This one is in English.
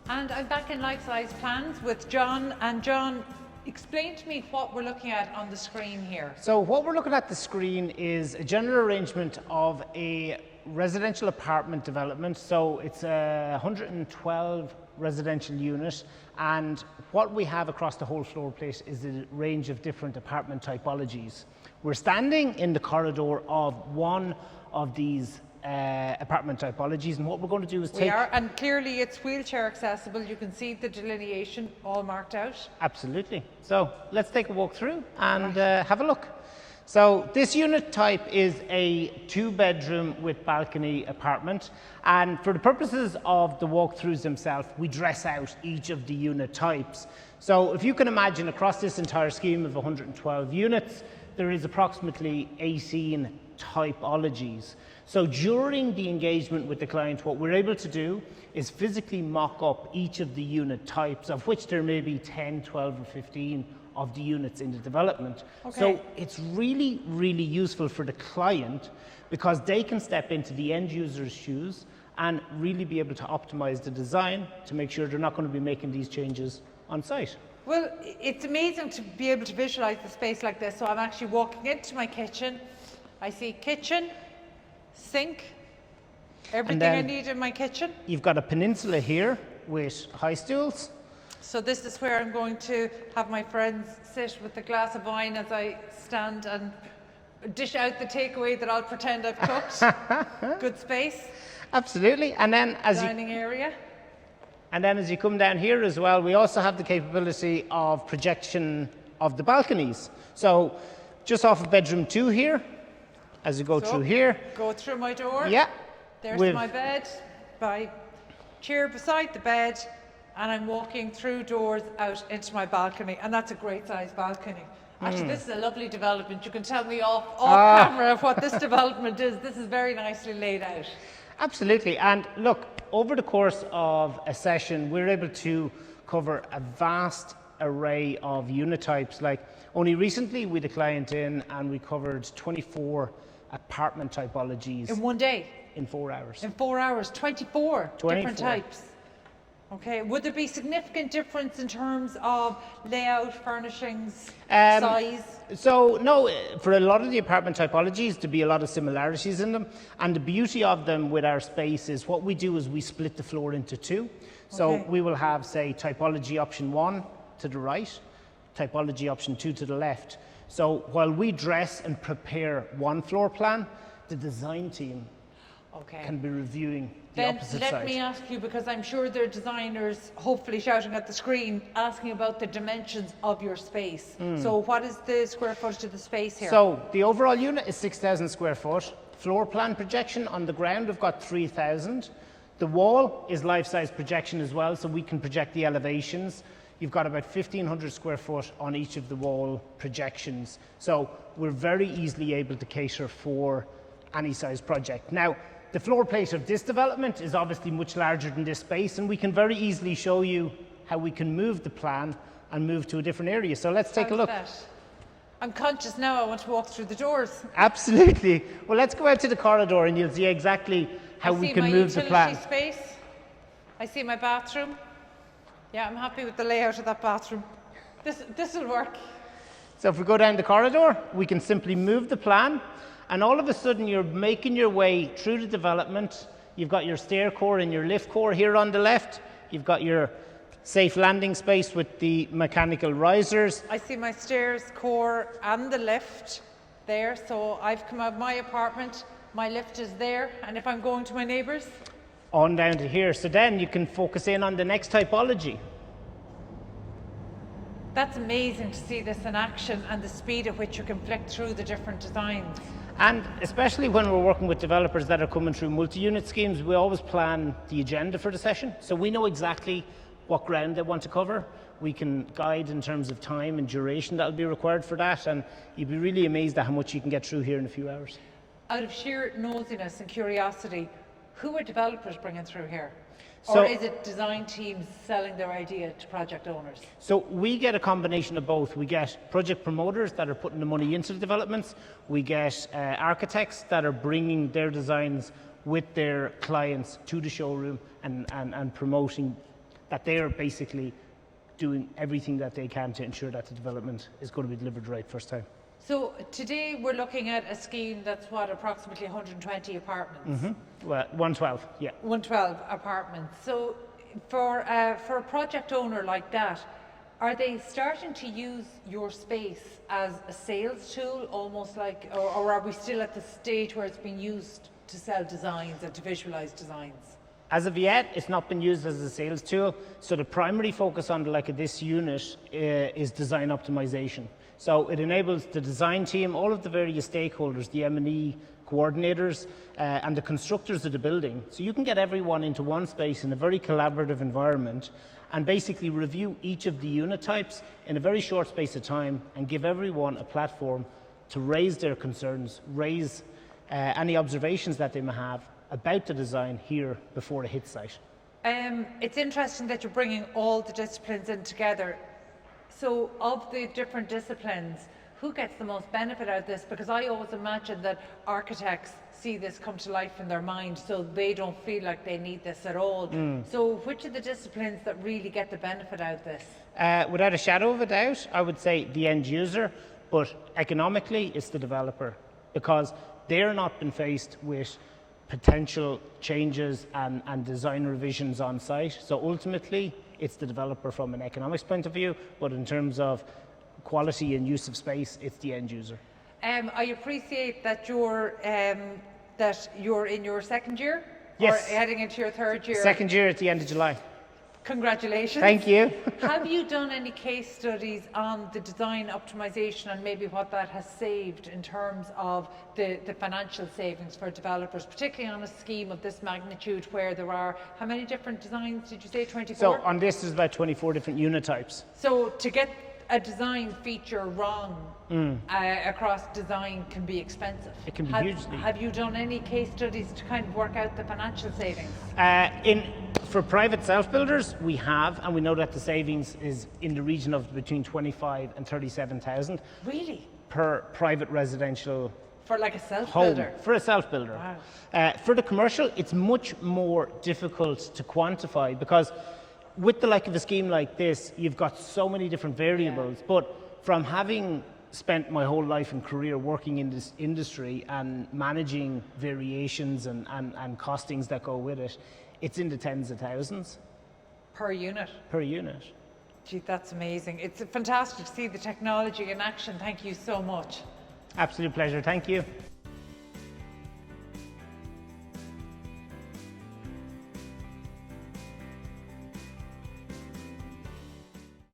And I'm back in Lifesize Plans with John. And John, explain to me what we're looking at on the screen here. So what we're looking at the screen is a general arrangement of a residential apartment development. So it's a 112 residential unit, and what we have across the whole floor plate is a range of different apartment typologies. We're standing in the corridor of one of these apartment typologies, and what we're going to do is and clearly it's wheelchair accessible. You can see the delineation all marked out. Absolutely. So let's take a walk through and have a look. So this unit type is a 2-bedroom with balcony apartment, and for the purposes of the walkthroughs themselves, we dress out each of the unit types. So if you can imagine, across this entire scheme of 112 units, there is approximately 18 typologies. So during the engagement with the client, what we're able to do is physically mock up each of the unit types, of which there may be 10, 12 or 15 of the units in the development. Okay. So it's really, really useful for the client because they can step into the end user's shoes and really be able to optimize the design to make sure they're not going to be making these changes on site. Well, it's amazing to be able to visualize the space like this. So I'm actually walking into my kitchen. I see kitchen, sink, everything I need in my kitchen. You've got a peninsula here with high stools. So this is where I'm going to have my friends sit with a glass of wine as I stand and dish out the takeaway that I'll pretend I've cooked. Good space. Absolutely. And then dining area. And then as you come down here as well, we also have the capability of projection of the balconies. So just off of bedroom 2 here, as you go through here. Go through my door. Yeah. There's my bed, my chair beside the bed, and I'm walking through doors out into my balcony, and that's a great size balcony. Actually, this is a lovely development. You can tell me off camera what this development is. This is very nicely laid out. Absolutely. And look, over the course of a session, we're able to cover a vast array of unit types. Like only recently we had a client in and we covered 24 apartment typologies. In one day? In 4 hours. In 4 hours, 24 different types. Okay, would there be significant difference in terms of layout, furnishings, size? So no, for a lot of the apartment typologies, there'd be a lot of similarities in them. And the beauty of them with our space is what we do is we split the floor into 2. So we will have, say, typology option 1 to the right, typology option 2 to the left. So while we dress and prepare one floor plan, the design team can be reviewing the opposite side. Let me ask you, because I'm sure there are designers hopefully shouting at the screen asking about the dimensions of your space. So what is the square footage of the space here? So the overall unit is 6,000 square foot. Floor plan projection on the ground, we've got 3,000. The wall is life-size projection as well, so we can project the elevations. You've got about 1,500 square foot on each of the wall projections. So we're very easily able to cater for any size project. Now, the floor plate of this development is obviously much larger than this space, and we can very easily show you how we can move the plan and move to a different area. So let's take a look. I'm conscious now, I want to walk through the doors. Absolutely. Well, let's go out to the corridor and you'll see exactly how we can move the plan. I see my utility space. I see my bathroom. Yeah, I'm happy with the layout of that bathroom. This will work. So if we go down the corridor, we can simply move the plan, and all of a sudden you're making your way through the development. You've got your stair core and your lift core here on the left. You've got your safe landing space with the mechanical risers. I see my stairs core and the lift there. So I've come out of my apartment, my lift is there, and if I'm going to my neighbours? On down to here. So then you can focus in on the next typology. That's amazing to see this in action and the speed at which you can flick through the different designs. And especially when we're working with developers that are coming through multi-unit schemes, we always plan the agenda for the session. So we know exactly what ground they want to cover. We can guide in terms of time and duration that will be required for that. And you'd be really amazed at how much you can get through here in a few hours. Out of sheer nosiness and curiosity, who are developers bringing through here? Or is it design teams selling their idea to project owners? So we get a combination of both. We get project promoters that are putting the money into the developments. We get architects that are bringing their designs with their clients to the showroom and promoting that they are basically doing everything that they can to ensure that the development is going to be delivered right first time. So today we're looking at a scheme that's what, approximately 120 apartments? Well, 112, yeah. 112 apartments. So for a project owner like that, are they starting to use your space as a sales tool, almost like, or are we still at the stage where it's being used to sell designs and to visualize designs? As of yet, it's not been used as a sales tool. So the primary focus on this unit is design optimization. So it enables the design team, all of the various stakeholders, the M&E coordinators, and the constructors of the building. So you can get everyone into one space in a very collaborative environment and basically review each of the unit types in a very short space of time and give everyone a platform to raise their concerns, raise any observations that they may have about the design here before it hits site. It's interesting that you're bringing all the disciplines in together. So of the different disciplines, who gets the most benefit out of this? Because I always imagine that architects see this come to life in their mind, so they don't feel like they need this at all. So which are the disciplines that really get the benefit out of this? Without a shadow of a doubt, I would say the end user, but economically it's the developer, because they're not been faced with potential changes and design revisions on site. So ultimately, it's the developer from an economics point of view, but in terms of quality and use of space, it's the end user. I appreciate that you're in your second year, Yes. or heading into your third year. Second year at the end of July. Congratulations. Thank you. Have you done any case studies on the design optimization and maybe what that has saved in terms of the financial savings for developers, particularly on a scheme of this magnitude where there are, how many different designs did you say, 24? So on this, there's about 24 different unit types. So to get a design feature wrong across design can be expensive. It can be hugely. Have you done any case studies to kind of work out the financial savings? For private self-builders, we have, and we know that the savings is in the region of between 25 and 37,000 Really? per private residential For like a home. self-builder? For a self-builder. Wow. For the commercial, it's much more difficult to quantify, because with the like of a scheme like this, you've got so many different variables. But from having spent my whole life and career working in this industry and managing variations and costings that go with it, it's in the tens of thousands. Per unit? Per unit. Gee, that's amazing. It's fantastic to see the technology in action. Thank you so much. Absolute pleasure. Thank you.